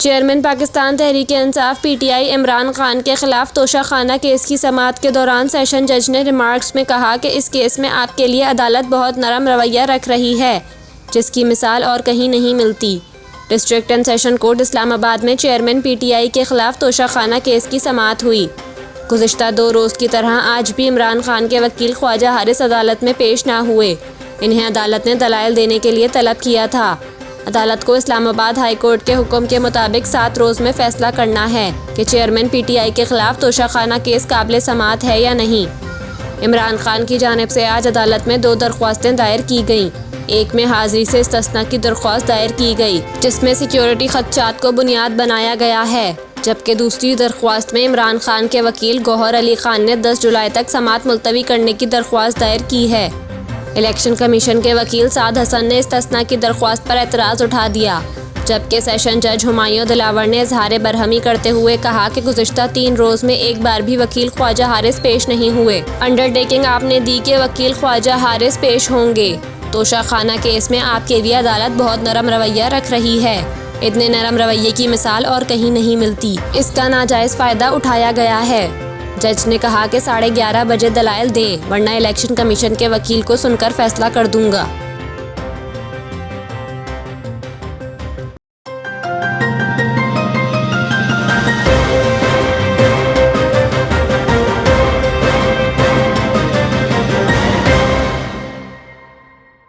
Chairman Pakistan Tehreek Insaf PTI Imran Khan के खिलाफ Toshakhana case की समाअत के दौरान सेशन जज ने रिमार्क्स में कहा कि इस केस में आपके लिए अदालत बहुत नरम रवैया रख रही है, जिसकी मिसाल और कहीं नहीं मिलती। District and session court Islamabad में चेयरमैन पीटीआई के खिलाफ तोशाखाना केस की समाअत हुई। गुज़िश्ता 2 रोज़ की तरह आज भी इमरान खान के वकील ख्वाजा हारिस अदालत में पेश ना हुए। इन्हें अदालत ने दलाइल देने के लिए तलब किया था। अदालत को इस्लामाबाद हाई कोर्ट के हुक्म के मुताबिक 7 रोज़ में फैसला करना है कि चेयरमैन पीटीआई के खिलाफ तोशाखाना केस काबिल समाअत है या नहीं। इमरान खान की जानिब से आज अदालत में 2 दरख्वास्तें दायर की गईं। एक में हाजिरी से इस्तिस्ना की दरख्वास्त दायर की गई, जिसमें सिक्योरिटी खदशात को बुनियाद बनाया गया है, जबकि दूसरी दरख्वास्त में इमरान खान के वकील गौहर अली खान ने 10 जुलाई तक समाअत मुलतवी करने की दरख्वास्त दायर की है। इलेक्शन कमीशन के वकील साद हसन ने इस्तिस्ना की दरख्वास्त पर एतराज़ उठा दिया, जबकि सेशन जज हुमायूं दिलावर ने इजहार बरहमी करते हुए कहा कि गुज़िश्ता 3 रोज़ में एक बार भी वकील ख्वाजा हारिस पेश नहीं हुए। अंडरटेकिंग आपने दी कि वकील ख्वाजा हारिस पेश होंगे। तोशाखाना केस में आपके लिए अदालत बहुत नरम रवैया रख रही है। इतने नरम रवैये की मिसाल और कहीं नहीं मिलती। इसका नाजायज़ फ़ायदा उठाया गया है। जज ने कहा कि 11:30 बजे दलाइल दें, वरना इलेक्शन कमीशन के वकील को सुनकर फैसला कर दूंगा।